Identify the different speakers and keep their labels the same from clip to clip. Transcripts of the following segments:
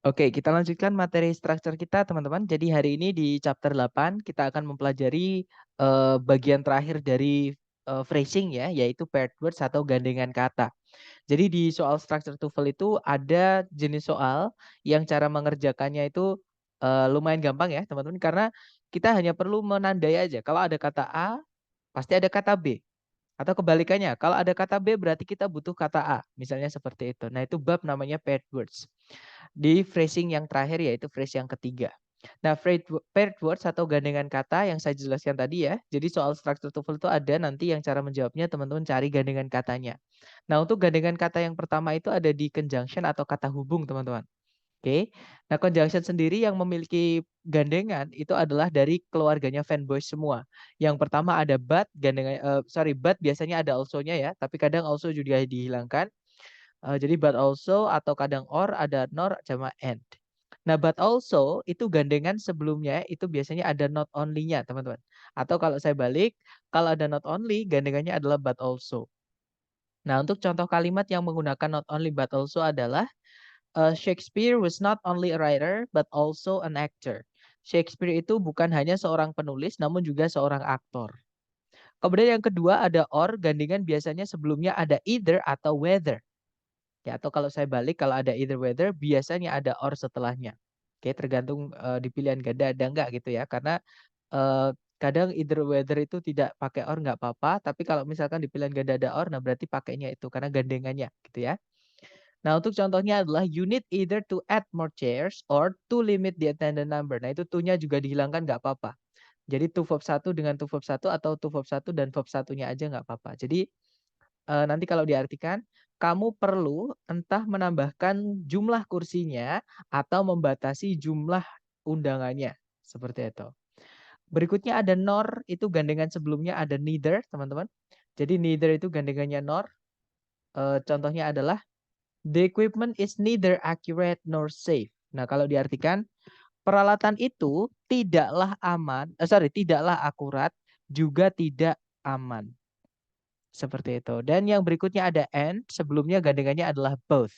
Speaker 1: Oke, kita lanjutkan materi struktur kita, teman-teman. Jadi hari ini di chapter 8 kita akan mempelajari bagian terakhir dari phrasing ya, yaitu paired words atau gandengan kata. Jadi di soal structure TOEFL itu ada jenis soal yang cara mengerjakannya itu lumayan gampang ya, teman-teman, karena kita hanya perlu menandai aja. Kalau ada kata A, pasti ada kata B. Atau kebalikannya, kalau ada kata B berarti kita butuh kata A. Misalnya seperti itu. Nah, itu bab namanya paired words. Di phrasing yang terakhir yaitu phrase yang ketiga. Nah, paired words atau gandengan kata yang saya jelaskan tadi ya. Jadi soal structure TOEFL itu ada nanti yang cara menjawabnya teman-teman cari gandengan katanya. Nah, untuk gandengan kata yang pertama itu ada di conjunction atau kata hubung, teman-teman. Oke. Nah, conjunction sendiri yang memiliki gandengan itu adalah dari keluarganya fanboys semua. Yang pertama ada but, but biasanya ada also-nya ya, tapi kadang also juga dihilangkan. Jadi but also atau kadang or ada nor sama and. Nah, but also itu gandengan sebelumnya itu biasanya ada not only-nya, teman-teman. Atau kalau saya balik, kalau ada not only, gandengannya adalah but also. Nah, untuk contoh kalimat yang menggunakan not only but also adalah Shakespeare was not only a writer but also an actor. Shakespeare itu bukan hanya seorang penulis namun juga seorang aktor. Kemudian yang kedua ada or, gandengan biasanya sebelumnya ada either atau whether. Ya, atau kalau saya balik kalau ada either whether biasanya ada or setelahnya. Oke, tergantung di pilihan ganda ada enggak gitu ya. Karena kadang either whether itu tidak pakai or nggak apa-apa, tapi kalau misalkan di pilihan ganda ada or, nah berarti pakainya itu karena gandengannya gitu ya. Nah, untuk contohnya adalah you need either to add more chairs or to limit the attendant number. Nah, itu to-nya juga dihilangkan nggak apa-apa. Jadi to verb 1 dengan to verb 1 atau to verb 1 dan verb satunya aja nggak apa-apa. Jadi nanti kalau diartikan, kamu perlu entah menambahkan jumlah kursinya atau membatasi jumlah undangannya. Seperti itu. Berikutnya ada nor, itu gandengan sebelumnya ada neither, teman-teman. Jadi neither itu gandengannya nor. Contohnya adalah the equipment is neither accurate nor safe. Nah, kalau diartikan, peralatan itu tidaklah akurat, juga tidak aman. Seperti itu. Dan yang berikutnya ada and, sebelumnya gandengannya adalah both.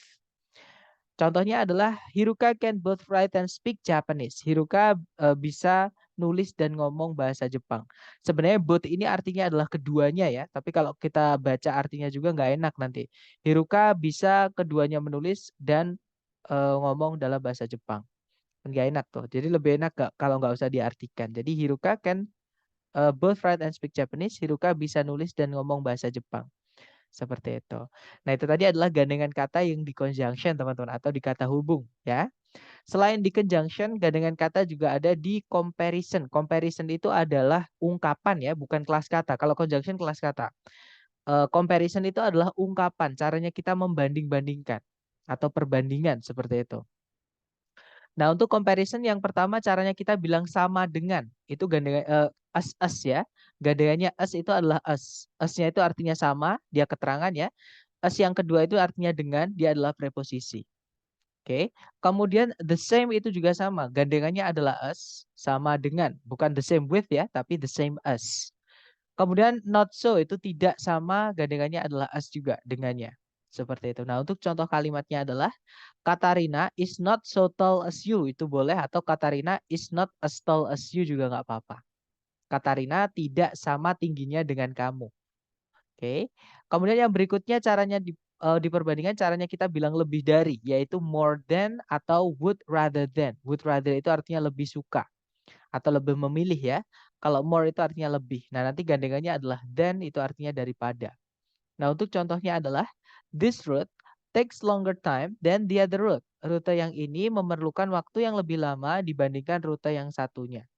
Speaker 1: Contohnya adalah Hiruka can both write and speak Japanese. Hiruka bisa nulis dan ngomong bahasa Jepang. Sebenarnya both ini artinya adalah keduanya ya, tapi kalau kita baca artinya juga nggak enak nanti. Hiruka bisa keduanya menulis dan ngomong dalam bahasa Jepang. Nggak enak tuh. Jadi lebih enak kalau nggak usah diartikan. Jadi Hiruka can both write and speak Japanese. Hiruka bisa nulis dan ngomong bahasa Jepang. Seperti itu. Nah, itu tadi adalah gandengan kata yang di conjunction, teman-teman, atau di kata hubung, ya. Selain di conjunction, gandengan kata juga ada di comparison. Comparison itu adalah ungkapan ya, bukan kelas kata. Kalau conjunction kelas kata. Comparison itu adalah ungkapan, caranya kita membanding-bandingkan atau perbandingan seperti itu. Nah, untuk comparison yang pertama caranya kita bilang sama dengan. Itu gandengan as ya. Gandengannya as itu adalah as. As-nya itu artinya sama, dia keterangan ya. As yang kedua itu artinya dengan, dia adalah preposisi. Oke. Kemudian the same itu juga sama. Gandengannya adalah as, sama dengan. Bukan the same with ya, tapi the same as. Kemudian not so itu tidak sama, gandengannya adalah as juga dengannya. Seperti itu. Nah, untuk contoh kalimatnya adalah Katarina is not so tall as you. Itu boleh, atau Katarina is not as tall as you juga nggak apa-apa. Katarina tidak sama tingginya dengan kamu. Oke. Kemudian yang berikutnya caranya diperbandingkan, caranya kita bilang lebih dari, yaitu more than atau would rather than. Would rather itu artinya lebih suka atau lebih memilih ya. Kalau more itu artinya lebih. Nah, nanti gandengannya adalah than, itu artinya daripada. Nah, untuk contohnya adalah this route takes longer time than the other route. Rute yang ini memerlukan waktu yang lebih lama dibandingkan rute yang satunya.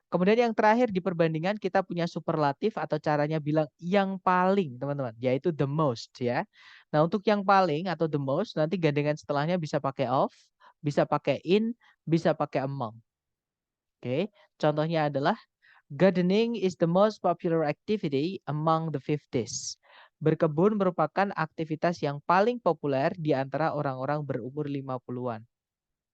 Speaker 1: Kemudian yang terakhir di perbandingan kita punya superlatif atau caranya bilang yang paling, teman-teman, yaitu the most ya. Nah, untuk yang paling atau the most nanti gandengan setelahnya bisa pakai of, bisa pakai in, bisa pakai among. Oke. Contohnya adalah gardening is the most popular activity among the 50s. Berkebun merupakan aktivitas yang paling populer di antara orang-orang berumur 50-an.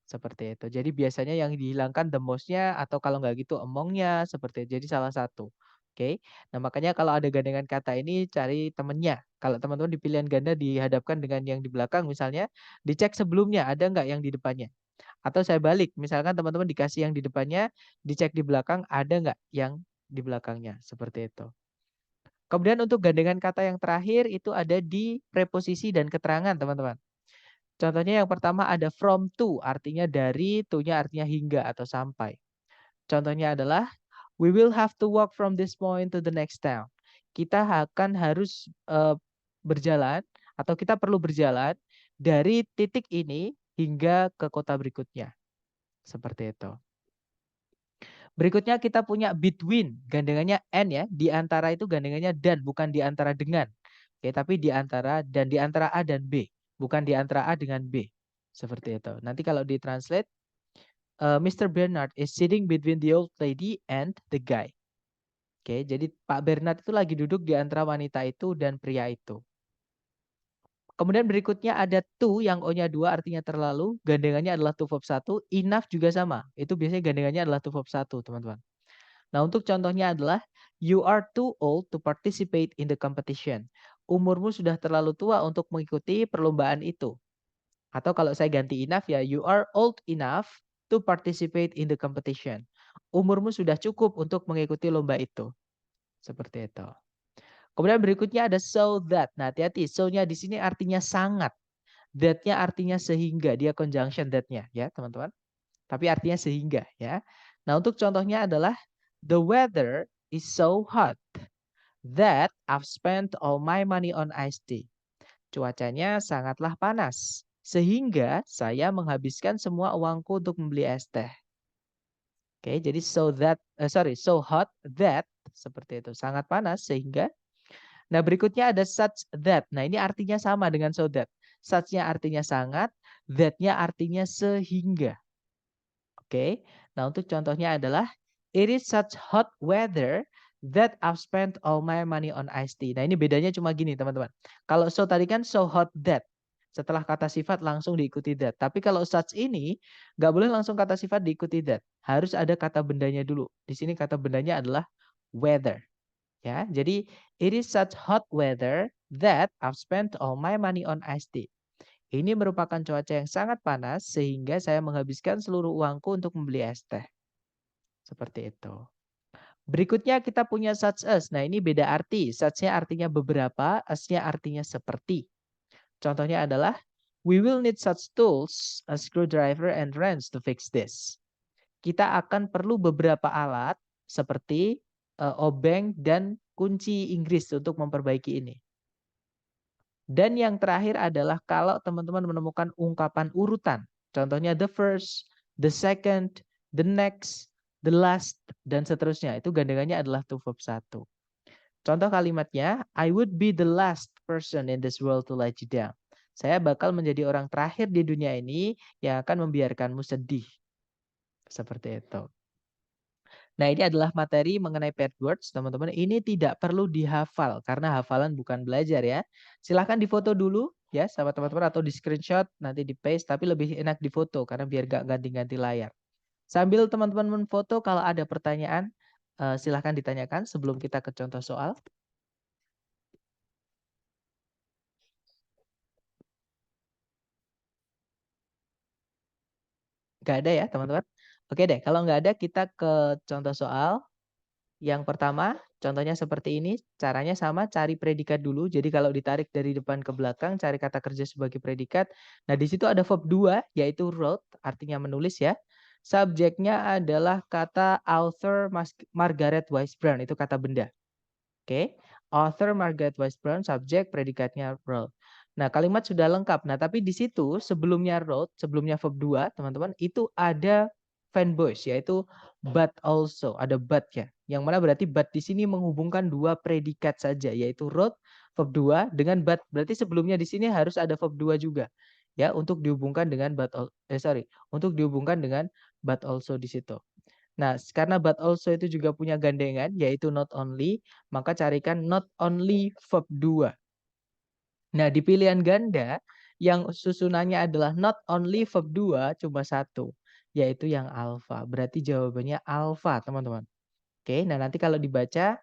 Speaker 1: Seperti itu. Jadi biasanya yang dihilangkan the most-nya atau kalau nggak gitu among-nya seperti itu. Jadi salah satu. Oke. Nah, makanya kalau ada gandengan kata ini cari temennya. Kalau teman-teman di pilihan ganda dihadapkan dengan yang di belakang misalnya, dicek sebelumnya ada nggak yang di depannya. Atau saya balik, misalkan teman-teman dikasih yang di depannya, dicek di belakang ada nggak yang di belakangnya. Seperti itu. Kemudian untuk gandengan kata yang terakhir itu ada di preposisi dan keterangan teman-teman. Contohnya yang pertama ada from to, artinya dari, to-nya artinya hingga atau sampai. Contohnya adalah we will have to walk from this point to the next town. Kita akan harus berjalan atau kita perlu berjalan dari titik ini hingga ke kota berikutnya. Seperti itu. Berikutnya kita punya between, gandengannya and ya. Di antara itu gandengannya dan, bukan di antara dengan. Oke, tapi di antara dan di antara A dan B, bukan di antara A dengan B. Seperti itu. Nanti kalau ditranslate, Mr. Bernard is sitting between the old lady and the guy. Oke, jadi Pak Bernard itu lagi duduk di antara wanita itu dan pria itu. Kemudian berikutnya ada to yang O-nya 2 artinya terlalu, gandengannya adalah to verb 1, enough juga sama. Itu biasanya gandengannya adalah to verb 1, teman-teman. Nah, untuk contohnya adalah you are too old to participate in the competition. Umurmu sudah terlalu tua untuk mengikuti perlombaan itu. Atau kalau saya ganti enough ya, you are old enough to participate in the competition. Umurmu sudah cukup untuk mengikuti lomba itu. Seperti itu. Kemudian berikutnya ada so that. Nah, hati-hati, so-nya di sini artinya sangat. That-nya artinya sehingga, dia conjunction that-nya ya, teman-teman. Tapi artinya sehingga ya. Nah, untuk contohnya adalah the weather is so hot that I've spent all my money on iced tea. Cuacanya sangatlah panas sehingga saya menghabiskan semua uangku untuk membeli es teh. Oke, jadi so hot that seperti itu, sangat panas sehingga. Nah, berikutnya ada such that. Nah, ini artinya sama dengan so that. Such-nya artinya sangat, that-nya artinya sehingga. Oke. Nah, untuk contohnya adalah it is such hot weather that I've spent all my money on iced tea. Nah, ini bedanya cuma gini, teman-teman. Kalau so tadi kan so hot that. Setelah kata sifat langsung diikuti that. Tapi kalau such ini nggak boleh langsung kata sifat diikuti that. Harus ada kata bendanya dulu. Di sini kata bendanya adalah weather. Ya, jadi it is such hot weather that I've spent all my money on iced tea. Ini merupakan cuaca yang sangat panas sehingga saya menghabiskan seluruh uangku untuk membeli es teh. Seperti itu. Berikutnya kita punya such as. Nah, ini beda arti. Such-nya artinya beberapa, as-nya artinya seperti. Contohnya adalah we will need such tools, a screwdriver and wrench to fix this. Kita akan perlu beberapa alat seperti obeng dan kunci Inggris untuk memperbaiki ini. Dan yang terakhir adalah kalau teman-teman menemukan ungkapan urutan. Contohnya the first, the second, the next, the last, dan seterusnya. Itu gandengannya adalah to verb 1. Contoh kalimatnya, I would be the last person in this world to let you down. Saya bakal menjadi orang terakhir di dunia ini yang akan membiarkanmu sedih. Seperti itu. Nah, ini adalah materi mengenai paired words, teman-teman. Ini tidak perlu dihafal karena hafalan bukan belajar ya. Silahkan difoto dulu ya sama teman-teman atau di screenshot nanti di paste, tapi lebih enak difoto karena biar gak ganti-ganti layar. Sambil teman-teman memfoto, kalau ada pertanyaan silahkan ditanyakan sebelum kita ke contoh soal. Gak ada ya teman-teman? Oke deh, kalau nggak ada kita ke contoh soal. Yang pertama, contohnya seperti ini. Caranya sama, cari predikat dulu. Jadi kalau ditarik dari depan ke belakang, cari kata kerja sebagai predikat. Nah, di situ ada verb 2, yaitu wrote, artinya menulis ya. Subjeknya adalah kata author Margaret Wise Brown, itu kata benda. Oke, author Margaret Wise Brown, subjek, predikatnya wrote. Nah, kalimat sudah lengkap. Nah, tapi di situ sebelumnya wrote, sebelumnya verb 2, teman-teman, itu ada fanboys, yaitu but also, ada but ya. Yang mana berarti but di sini menghubungkan dua predikat saja, yaitu wrote, verb 2 dengan but. Berarti sebelumnya di sini harus ada verb 2 juga. Ya, untuk dihubungkan dengan untuk dihubungkan dengan but also di situ. Nah, karena but also itu juga punya gandengan, yaitu not only, maka carikan not only verb 2. Nah, di pilihan ganda, yang susunannya adalah not only verb 2, cuma satu, yaitu yang alpha. Berarti jawabannya alpha, teman-teman. Oke, nah nanti kalau dibaca,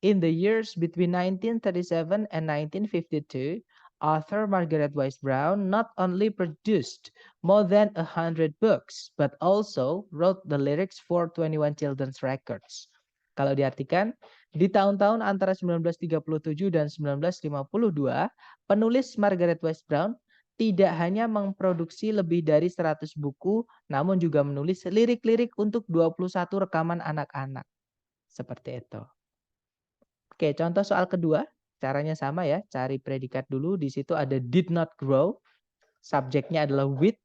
Speaker 1: In the years between 1937 and 1952, author Margaret Wise Brown not only produced more than 100 books, but also wrote the lyrics for 21 children's records. Kalau diartikan, di tahun-tahun antara 1937 dan 1952, penulis Margaret Wise Brown tidak hanya memproduksi lebih dari 100 buku, namun juga menulis lirik-lirik untuk 21 rekaman anak-anak. Seperti itu. Oke, contoh soal kedua, caranya sama ya, cari predikat dulu. Di situ ada did not grow, subjeknya adalah with.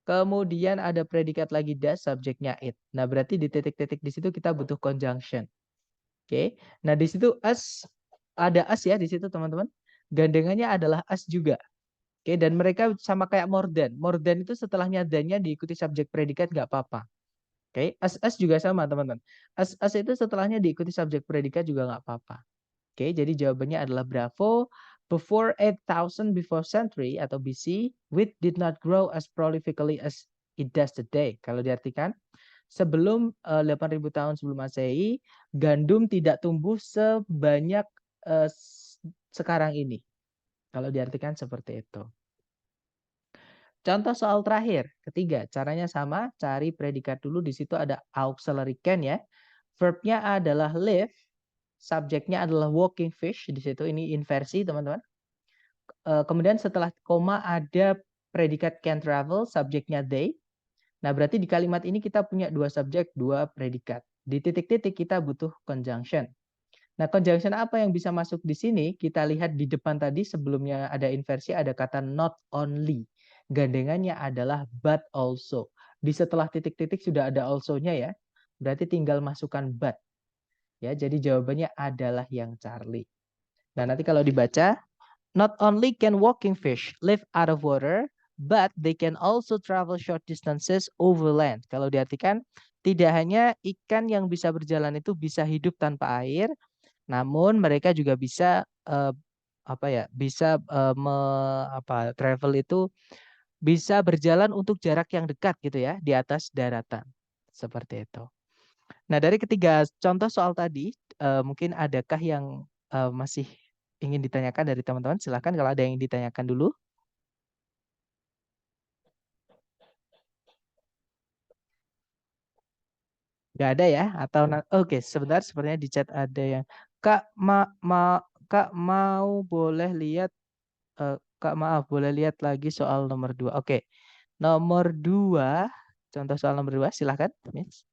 Speaker 1: Kemudian ada predikat lagi does, subjeknya it. Nah, berarti di titik-titik di situ kita butuh conjunction. Oke, nah di situ as, ada as ya di situ teman-teman. Gandengannya adalah as juga. Oke, dan mereka sama kayak more than. More than itu setelahnya than-nya diikuti subjek predikat nggak apa-apa. Oke, as juga sama teman-teman. As itu setelahnya diikuti subjek predikat juga nggak apa-apa. Oke, jadi jawabannya adalah bravo. Before 8000 before century atau BC, wheat did not grow as prolifically as it does today. Kalau diartikan, sebelum 8000 tahun sebelum Masehi, gandum tidak tumbuh sebanyak sekarang ini. Kalau diartikan seperti itu. Contoh soal terakhir, ketiga, caranya sama, cari predikat dulu. Di situ ada auxiliary can ya. Verbnya adalah live, subjeknya adalah walking fish. Di situ ini inversi teman-teman. Kemudian setelah koma ada predikat can travel, subjeknya they. Nah berarti di kalimat ini kita punya dua subjek, dua predikat. Di titik-titik kita butuh conjunction. Nah conjunction apa yang bisa masuk di sini? Kita lihat di depan tadi sebelumnya ada inversi, ada kata not only. Gandengannya adalah but also. Di setelah titik-titik sudah ada also-nya ya. Berarti tinggal masukkan but. Ya, jadi jawabannya adalah yang Charlie. Nah, nanti kalau dibaca, not only can walking fish live out of water, but they can also travel short distances over land. Kalau diartikan, tidak hanya ikan yang bisa berjalan itu bisa hidup tanpa air, namun mereka juga bisa bisa travel itu bisa berjalan untuk jarak yang dekat gitu ya di atas daratan. Seperti itu. Nah, dari ketiga contoh soal tadi, mungkin adakah yang masih ingin ditanyakan dari teman-teman? Silahkan kalau ada yang ditanyakan dulu. Nggak ada ya? Atau oke, sebentar sepertinya di chat ada yang Kak Kak mau boleh lihat Kak maaf boleh lihat lagi soal nomor 2. Oke. Nomor 2, contoh soal nomor 2 silahkan, Miss.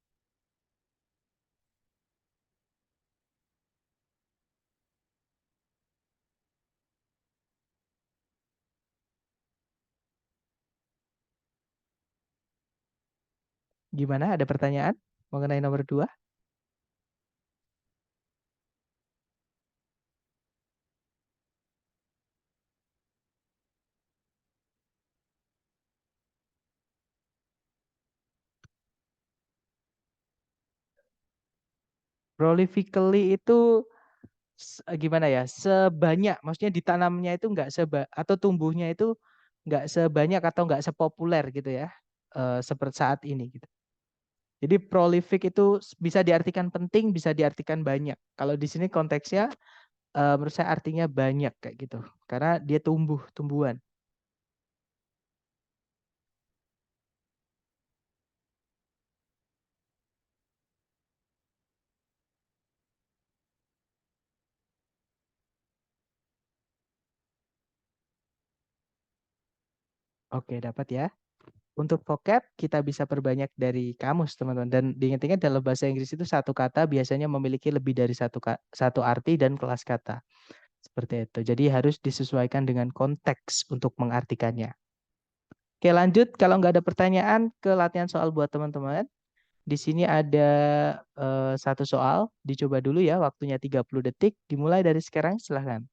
Speaker 1: Gimana? Ada pertanyaan mengenai nomor 2? Prolifically itu gimana ya? Sebanyak, maksudnya ditanamnya itu enggak atau tumbuhnya itu enggak sebanyak atau enggak sepopuler gitu ya. Seperti saat ini gitu. Jadi prolific itu bisa diartikan penting, bisa diartikan banyak. Kalau di sini konteksnya menurut saya artinya banyak kayak gitu. Karena dia tumbuhan. Oke, dapat ya. Untuk vocab kita bisa perbanyak dari kamus teman-teman. Dan diingat-ingat dalam bahasa Inggris itu satu kata biasanya memiliki lebih dari satu arti dan kelas kata. Seperti itu. Jadi harus disesuaikan dengan konteks untuk mengartikannya. Oke lanjut, kalau nggak ada pertanyaan ke latihan soal buat teman-teman. Di sini ada satu soal, dicoba dulu ya waktunya 30 detik. Dimulai dari sekarang, silahkan.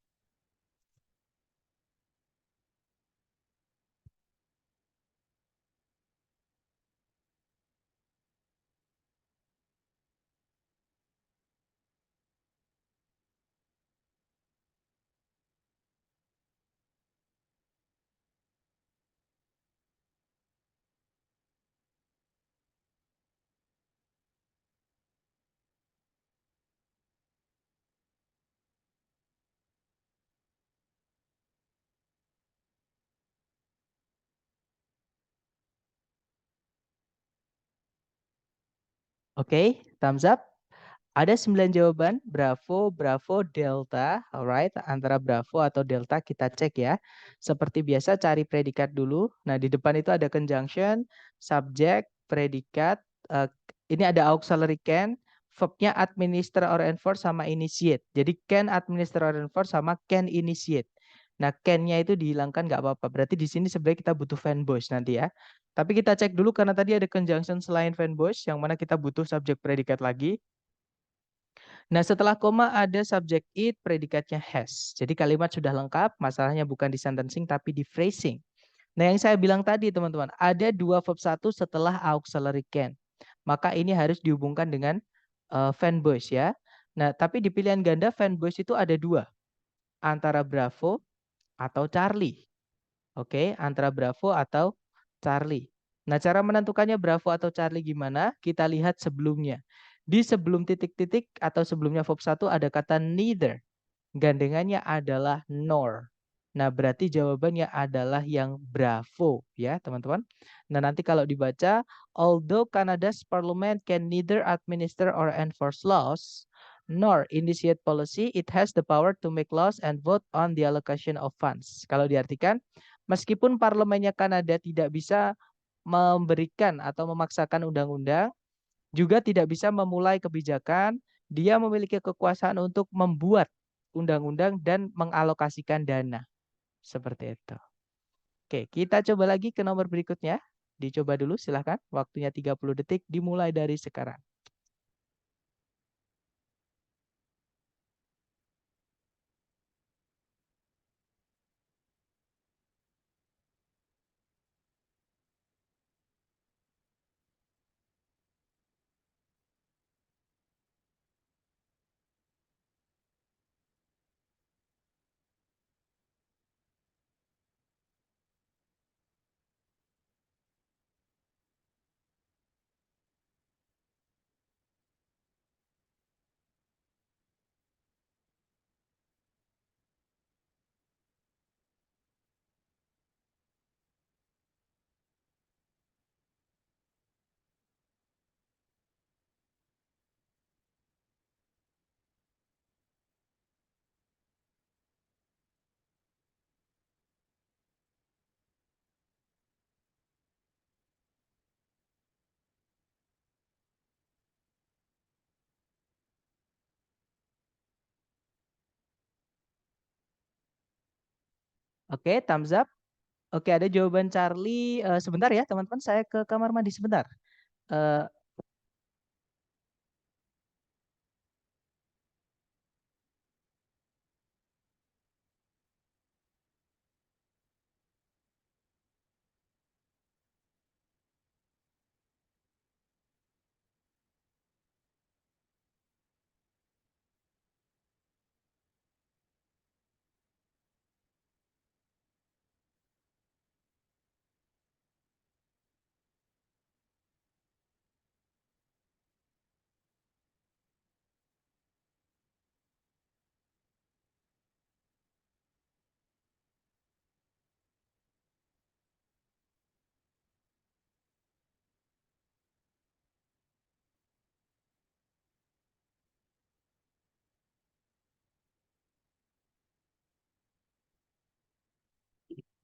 Speaker 1: Oke, thumbs up. Ada 9 jawaban, Bravo, Bravo, Delta, alright. Antara Bravo atau Delta kita cek ya. Seperti biasa cari predikat dulu. Nah di depan itu ada conjunction, subject, predikat. Ini ada auxiliary can, verbnya administer or enforce sama initiate. Jadi can administer or enforce sama can initiate. Nah can-nya itu dihilangkan nggak apa-apa. Berarti di sini sebenarnya kita butuh fanboys nanti ya. Tapi kita cek dulu karena tadi ada conjunction selain fanboys yang mana kita butuh subjek predikat lagi. Nah, setelah koma ada subject it, predikatnya has. Jadi kalimat sudah lengkap, masalahnya bukan di sentencing tapi di phrasing. Nah, yang saya bilang tadi teman-teman, ada dua verb satu setelah auxiliary can. Maka ini harus dihubungkan dengan fanboys ya. Nah, tapi di pilihan ganda fanboys itu ada dua. Antara Bravo atau Charlie. Oke, antara Bravo atau Charlie. Nah, cara menentukannya Bravo atau Charlie gimana? Kita lihat sebelumnya. Di sebelum titik-titik atau sebelumnya verb 1 ada kata neither. Gandengannya adalah nor. Nah, berarti jawabannya adalah yang Bravo ya, teman-teman. Nah, nanti kalau dibaca, although Canada's parliament can neither administer or enforce laws, nor initiate policy, it has the power to make laws and vote on the allocation of funds. Kalau diartikan, meskipun parlemennya Kanada tidak bisa memberikan atau memaksakan undang-undang, juga tidak bisa memulai kebijakan, dia memiliki kekuasaan untuk membuat undang-undang dan mengalokasikan dana. Seperti itu. Oke, kita coba lagi ke nomor berikutnya. Dicoba dulu silahkan. Waktunya 30 detik dimulai dari sekarang. Oke, thumbs up. Oke, ada jawaban Charlie. Sebentar ya, teman-teman. Saya ke kamar mandi sebentar. Eh,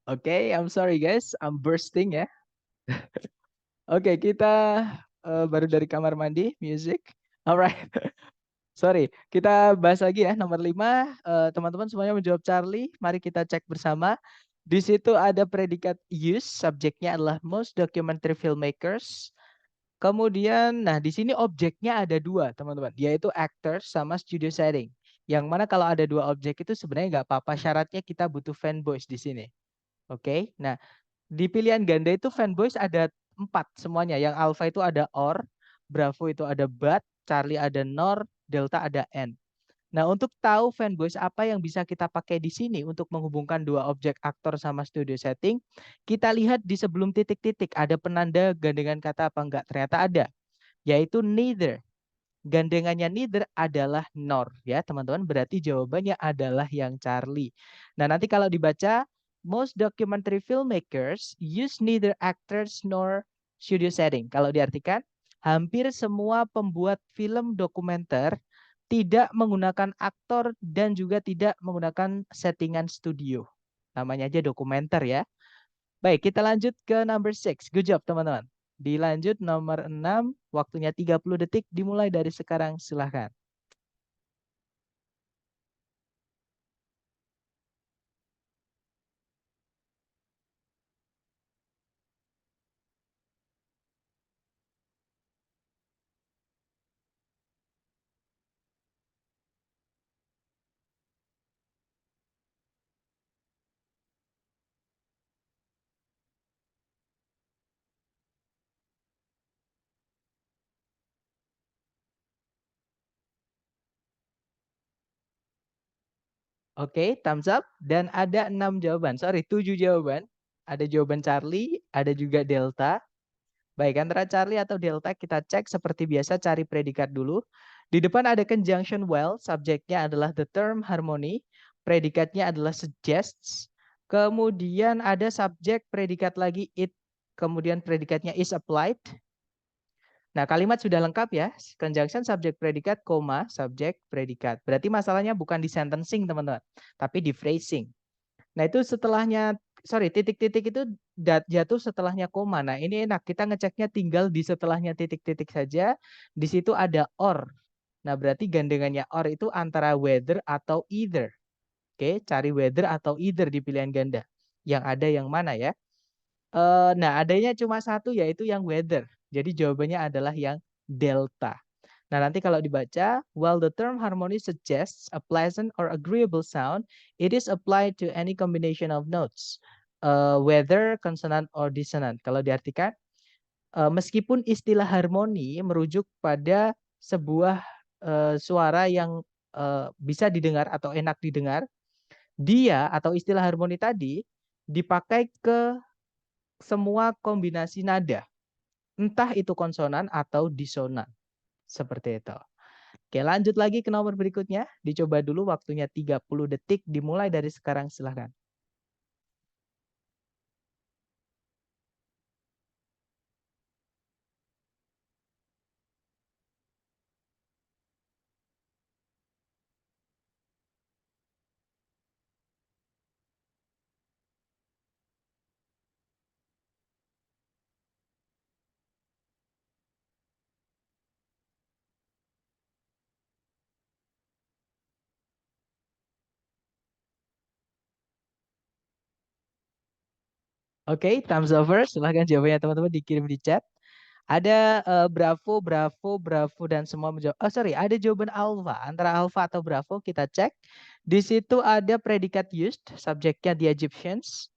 Speaker 1: Oke, I'm sorry guys, I'm bursting ya. Oke, kita baru dari kamar mandi, music. Alright. Sorry, kita bahas lagi ya. Nomor 5, teman-teman semuanya menjawab Charlie. Mari kita cek bersama. Di situ ada predikat use, subjeknya adalah most documentary filmmakers. Kemudian, nah di sini objeknya ada dua, teman-teman, yaitu actors sama studio setting. Yang mana kalau ada dua objek itu sebenarnya nggak apa-apa. Syaratnya kita butuh fanboys di sini. Oke, nah di pilihan ganda itu fanboys ada 4 semuanya. Yang alpha itu ada or, bravo itu ada but, Charlie ada nor, delta ada n. Nah, untuk tahu fanboys apa yang bisa kita pakai di sini untuk menghubungkan dua objek aktor sama studio setting, kita lihat di sebelum titik-titik ada penanda gandengan kata apa enggak? Ternyata ada, yaitu neither. Gandengannya neither adalah nor ya, teman-teman. Berarti jawabannya adalah yang Charlie. Nah, nanti kalau dibaca most documentary filmmakers use neither actors nor studio setting. Kalau diartikan hampir semua pembuat film dokumenter tidak menggunakan aktor dan juga tidak menggunakan settingan studio. Namanya aja dokumenter ya. Baik, kita lanjut ke number 6. Good job teman-teman. Dilanjut nomor 6, waktunya 30 detik dimulai dari sekarang, silahkan. Oke, thumbs up. Dan ada 6 jawaban. Sorry, 7 jawaban. Ada jawaban Charlie, ada juga Delta. Baik, antara Charlie atau Delta kita cek seperti biasa, cari predikat dulu. Di depan ada conjunction well, subjeknya adalah the term harmony, predikatnya adalah suggests. Kemudian ada subjek predikat lagi it, kemudian predikatnya is applied. Nah, kalimat sudah lengkap ya. Conjunction subjek predikat, koma, subjek predikat. Berarti masalahnya bukan di sentencing, teman-teman, tapi di phrasing. Nah, itu setelahnya, sorry, titik-titik itu jatuh setelahnya koma. Nah, ini enak. Kita ngeceknya tinggal di setelahnya titik-titik saja. Di situ ada or. Nah, berarti gandengannya or itu antara whether atau either. Oke, cari whether atau either di pilihan ganda. Yang ada yang mana ya? Nah, adanya cuma satu, yaitu yang weather. Jadi jawabannya adalah yang delta. Nah, nanti kalau dibaca, while the term harmony suggests a pleasant or agreeable sound, it is applied to any combination of notes, whether consonant or dissonant. Kalau diartikan, meskipun istilah harmoni merujuk pada sebuah suara yang bisa didengar atau enak didengar, dia atau istilah harmoni tadi dipakai ke semua kombinasi nada, entah itu konsonan atau disonan. Seperti itu. Oke, lanjut lagi ke nomor berikutnya. Dicoba dulu, waktunya 30 detik dimulai dari sekarang, silahkan. Oke, thumbs over. Silahkan jawabannya teman-teman dikirim di chat. Ada Bravo, Bravo, Bravo dan semua menjawab. Oh sorry, ada jawaban Alpha. Antara Alpha atau Bravo kita cek. Di situ ada predikat used, subjeknya the Egyptians.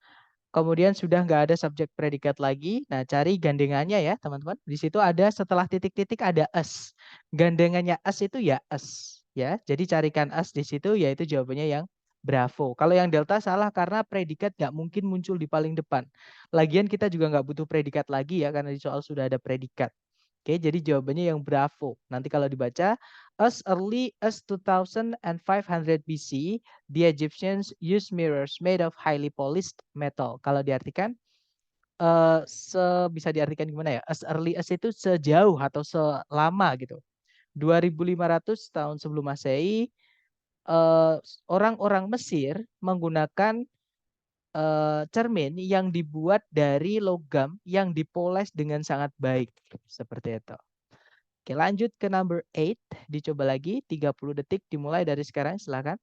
Speaker 1: Kemudian sudah nggak ada subjek predikat lagi. Nah, cari gandengannya ya teman-teman. Di situ ada setelah titik-titik ada us. Gandengannya us itu ya us. Ya, jadi carikan us di situ, yaitu jawabannya yang Bravo. Kalau yang Delta salah karena predikat nggak mungkin muncul di paling depan. Lagian kita juga nggak butuh predikat lagi ya, karena di soal sudah ada predikat. Oke, jadi jawabannya yang Bravo. Nanti kalau dibaca, as early as 2500 BC, the Egyptians used mirrors made of highly polished metal. Kalau diartikan, bisa diartikan gimana ya? As early as itu sejauh atau selama gitu. 2500 tahun sebelum Masehi, orang-orang Mesir menggunakan cermin yang dibuat dari logam yang dipoles dengan sangat baik. Seperti itu. Oke, lanjut ke number 8. Dicoba lagi, 30 detik dimulai dari sekarang, silakan.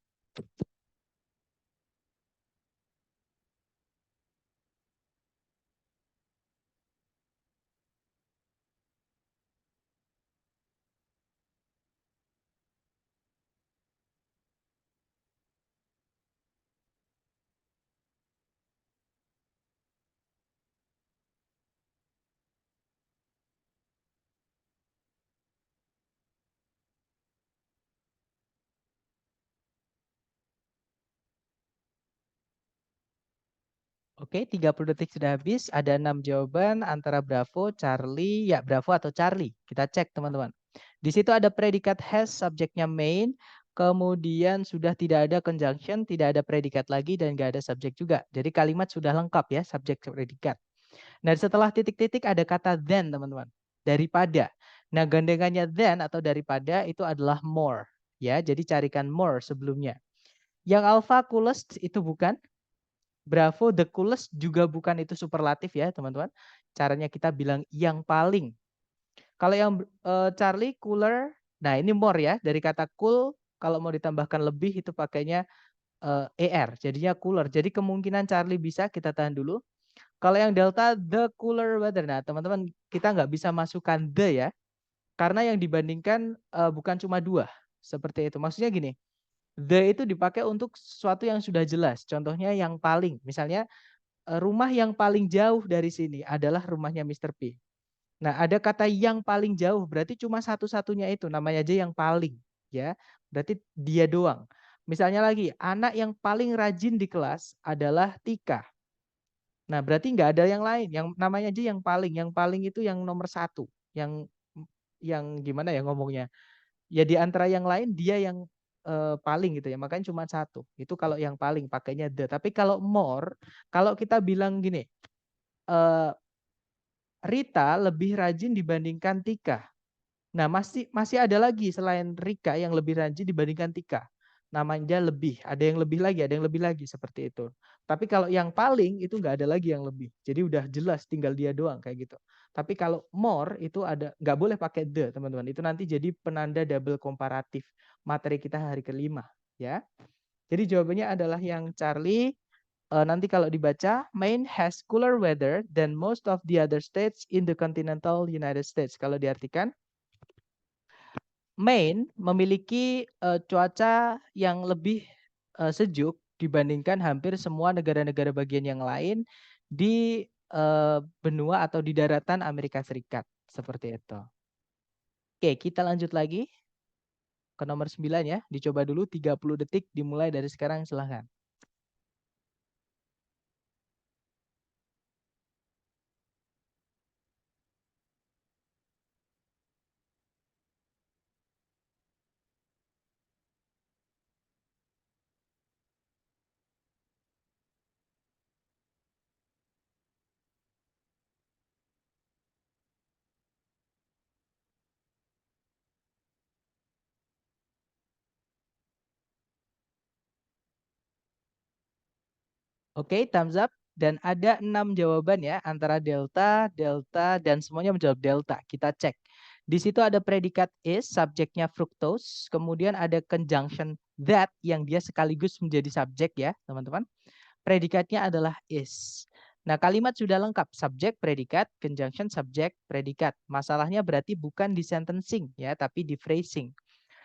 Speaker 1: Oke, 30 detik sudah habis. Ada 6 jawaban antara Bravo, Charlie, ya Bravo atau Charlie. Kita cek teman-teman. Di situ ada predikat has, subjeknya main. Kemudian sudah tidak ada conjunction, tidak ada predikat lagi, dan nggak ada subjek juga. Jadi kalimat sudah lengkap ya, subjek predikat. Nah, setelah titik-titik ada kata then, teman-teman. Daripada. Nah, gandengannya than atau daripada itu adalah more. Ya, jadi carikan more sebelumnya. Yang alpha coolest itu bukan. Bravo the coolest juga bukan, itu superlatif ya teman-teman. Caranya kita bilang yang paling. Kalau yang Charlie cooler, nah ini more ya. Dari kata cool, kalau mau ditambahkan lebih itu pakainya ER, jadinya cooler. Jadi kemungkinan Charlie bisa, kita tahan dulu. Kalau yang Delta, the cooler weather. Nah teman-teman, kita nggak bisa masukkan the ya. Karena yang dibandingkan bukan cuma dua. Seperti itu. Maksudnya gini, the itu dipakai untuk sesuatu yang sudah jelas. Contohnya yang paling. Misalnya, rumah yang paling jauh dari sini adalah rumahnya Mr. P. Nah, ada kata yang paling jauh, berarti cuma satu-satunya itu, namanya aja yang paling. Ya, berarti dia doang. Misalnya lagi, anak yang paling rajin di kelas adalah Tika. Nah, berarti nggak ada yang lain. Yang namanya aja yang paling. Yang paling itu yang nomor satu. Yang gimana ya ngomongnya? Ya di antara yang lain dia yang paling gitu ya. Makanya cuma satu. Itu kalau yang paling pakainya the. Tapi kalau more, kalau kita bilang gini, Rita lebih rajin dibandingkan Tika. Nah, masih ada lagi selain Rika yang lebih rajin dibandingkan Tika. Namanya lebih, ada yang lebih lagi, ada yang lebih lagi seperti itu. Tapi kalau yang paling itu nggak ada lagi yang lebih. Jadi udah jelas tinggal dia doang kayak gitu. Tapi kalau more itu ada, nggak boleh pakai the teman-teman. Itu nanti jadi penanda double komparatif materi kita hari kelima ya. Jadi jawabannya adalah yang Charlie. Nanti kalau dibaca, Maine has cooler weather than most of the other states in the continental United States. Kalau diartikan, Maine memiliki cuaca yang lebih sejuk dibandingkan hampir semua negara-negara bagian yang lain di benua atau di daratan Amerika Serikat. Seperti itu. Oke, kita lanjut lagi ke nomor 9 ya. Dicoba dulu 30 detik dimulai dari sekarang, silahkan. Oke, thumbs up. Dan ada 6 jawaban ya, antara delta, delta, dan semuanya menjawab delta. Kita cek. Di situ ada predikat is, subjeknya fructose. Kemudian ada conjunction that, yang dia sekaligus menjadi subjek ya, teman-teman. Predikatnya adalah is. Nah, kalimat sudah lengkap. Subjek, predikat, conjunction, subjek, predikat. Masalahnya berarti bukan di sentencing ya, tapi di phrasing.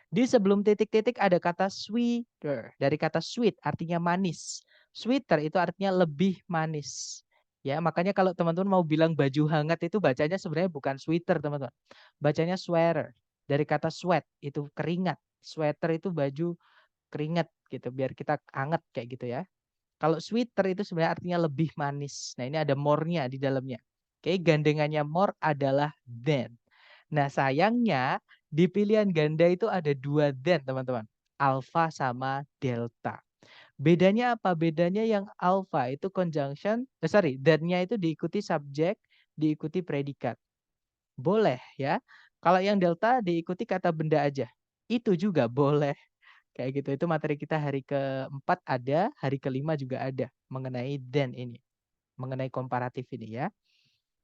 Speaker 1: Di sebelum titik-titik ada kata sweeter. Dari kata sweet artinya manis. Sweeter itu artinya lebih manis. Ya, makanya kalau teman-teman mau bilang baju hangat itu bacanya sebenarnya bukan sweater, teman-teman. Bacanya sweater. Dari kata sweat itu keringat. Sweater itu baju keringat gitu biar kita hangat kayak gitu ya. Kalau sweeter itu sebenarnya artinya lebih manis. Nah, ini ada more-nya di dalamnya. Oke, gandengannya more adalah than. Nah, sayangnya di pilihan ganda itu ada 2 than, teman-teman. Alpha sama delta. Bedanya apa? Bedanya yang alpha itu conjunction, than-nya itu diikuti subjek, diikuti predikat. Boleh ya. Kalau yang delta diikuti kata benda aja. Itu juga boleh. Kayak gitu. Itu materi kita hari keempat ada, hari kelima juga ada mengenai than ini. Mengenai komparatif ini ya.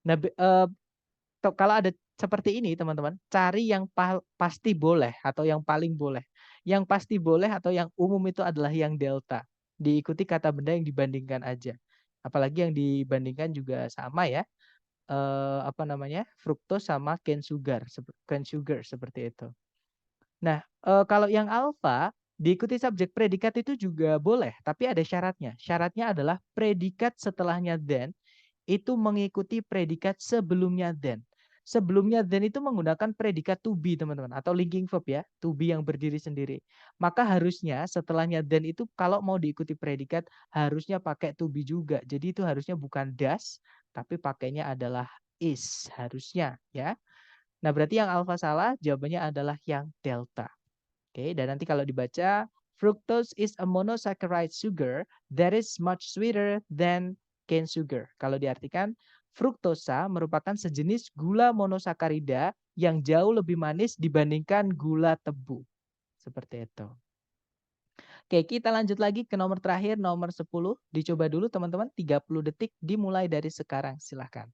Speaker 1: Nah, kalau ada seperti ini teman-teman, cari yang pasti boleh atau yang paling boleh. Yang pasti boleh atau yang umum itu adalah yang delta. Diikuti kata benda yang dibandingkan aja. Apalagi yang dibandingkan juga sama ya. Apa namanya? Fructose sama cane sugar seperti itu. Nah, kalau yang alfa diikuti subjek predikat itu juga boleh, tapi ada syaratnya. Syaratnya adalah predikat setelahnya then itu mengikuti predikat sebelumnya then. Sebelumnya then itu menggunakan predikat to be, teman-teman, atau linking verb ya, to be yang berdiri sendiri. Maka harusnya setelahnya then itu kalau mau diikuti predikat harusnya pakai to be juga. Jadi itu harusnya bukan does, tapi pakainya adalah is harusnya ya. Nah, berarti yang alfa salah, jawabannya adalah yang delta. Oke, dan nanti kalau dibaca, fructose is a monosaccharide sugar that is much sweeter than cane sugar. Kalau diartikan, fruktosa merupakan sejenis gula monosakarida yang jauh lebih manis dibandingkan gula tebu. Seperti itu. Oke, kita lanjut lagi ke nomor terakhir, nomor 10. Dicoba dulu teman-teman, 30 detik dimulai dari sekarang. Silahkan.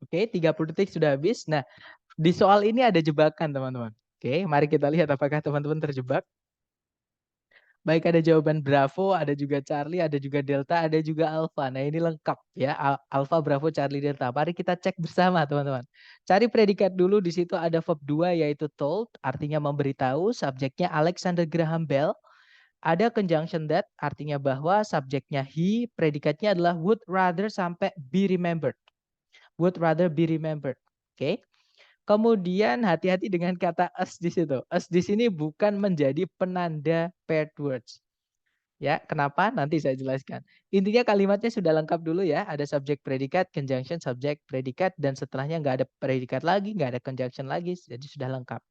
Speaker 1: Oke, 30 detik sudah habis. Nah, di soal ini ada jebakan teman-teman. Oke, mari kita lihat apakah teman-teman terjebak. Baik, ada jawaban Bravo, ada juga Charlie, ada juga Delta, ada juga Alpha. Nah, ini lengkap ya, Alpha, Bravo, Charlie, Delta. Mari kita cek bersama teman-teman. Cari predikat dulu, di situ ada verb 2 yaitu told, artinya memberitahu, subjeknya Alexander Graham Bell. Ada conjunction that, artinya bahwa subjeknya he, predikatnya adalah would rather sampai be remembered. Would rather be remembered. Oke. Kemudian hati-hati dengan kata us di situ. Us di sini bukan menjadi penanda paired words. Ya, kenapa? Nanti saya jelaskan. Intinya kalimatnya sudah lengkap dulu ya. Ada subjek predikat, conjunction, subjek predikat, dan setelahnya nggak ada predikat lagi, nggak ada conjunction lagi, jadi sudah lengkap.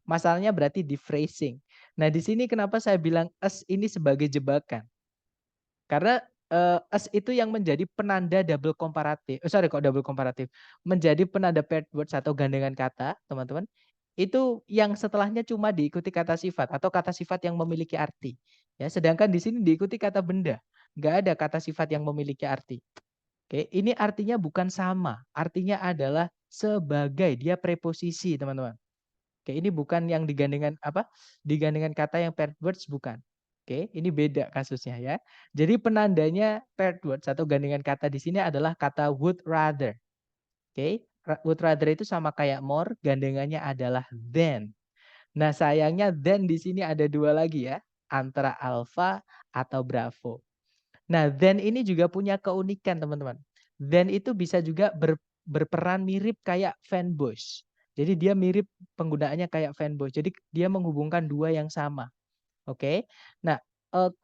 Speaker 1: Masalahnya berarti di phrasing. Nah, di sini kenapa saya bilang us ini sebagai jebakan? Karena us itu yang menjadi penanda double komparatif. Sorry kok double komparatif. Menjadi penanda paired words atau gandengan kata, teman-teman. Itu yang setelahnya cuma diikuti kata sifat atau kata sifat yang memiliki arti. Ya, sedangkan di sini diikuti kata benda. Nggak ada kata sifat yang memiliki arti. Oke, ini artinya bukan sama. Artinya adalah sebagai, dia preposisi, teman-teman. Oke, ini bukan yang digandengkan apa? Digandengkan kata yang paired words bukan. Oke, ini beda kasusnya ya. Jadi penandanya paired words atau gandengan kata di sini adalah kata would rather. Oke, would rather itu sama kayak more, gandengannya adalah than. Nah, sayangnya than di sini ada dua lagi ya, antara alpha atau bravo. Nah, than ini juga punya keunikan, teman-teman. Than itu bisa juga berperan mirip kayak fanboys. Jadi dia mirip penggunaannya kayak fanboys. Jadi dia menghubungkan dua yang sama. Oke. Nah,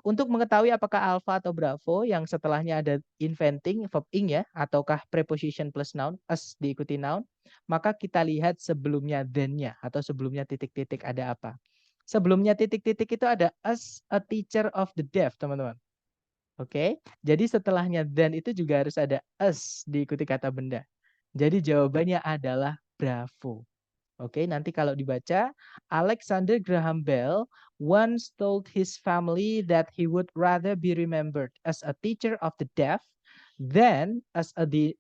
Speaker 1: untuk mengetahui apakah alpha atau bravo yang setelahnya ada inventing verb ing ya ataukah preposition plus noun as diikuti noun, maka kita lihat sebelumnya than-nya atau sebelumnya titik-titik ada apa. Sebelumnya titik-titik itu ada as a teacher of the deaf, teman-teman. Oke. Jadi setelahnya than itu juga harus ada as diikuti kata benda. Jadi jawabannya adalah bravo. Oke, nanti kalau dibaca, Alexander Graham Bell once told his family that he would rather be remembered as a teacher of the deaf than as the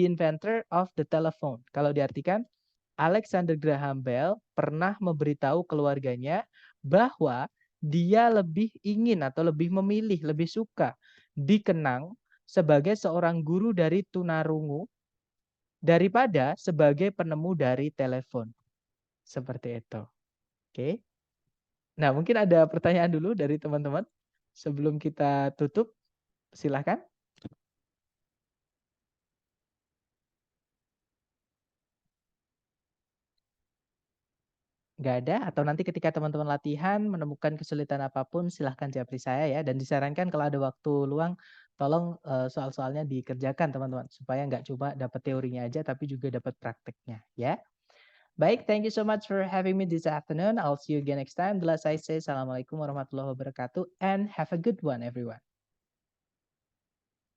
Speaker 1: inventor of the telephone. Kalau diartikan, Alexander Graham Bell pernah memberitahu keluarganya bahwa dia lebih ingin atau lebih memilih, lebih suka dikenang sebagai seorang guru dari tunarungu daripada sebagai penemu dari telepon. Seperti itu. Oke. Nah, mungkin ada pertanyaan dulu dari teman-teman sebelum kita tutup. Silahkan. Nggak ada? Atau nanti ketika teman-teman latihan menemukan kesulitan apapun, silahkan japri saya ya. Dan disarankan kalau ada waktu luang, tolong soal-soalnya dikerjakan teman-teman. Supaya nggak cuma dapat teorinya aja, tapi juga dapat prakteknya ya. Baik, thank you so much for having me this afternoon. I'll see you again next time. Bila saya say, Assalamualaikum warahmatullahi wabarakatuh. And have a good one everyone.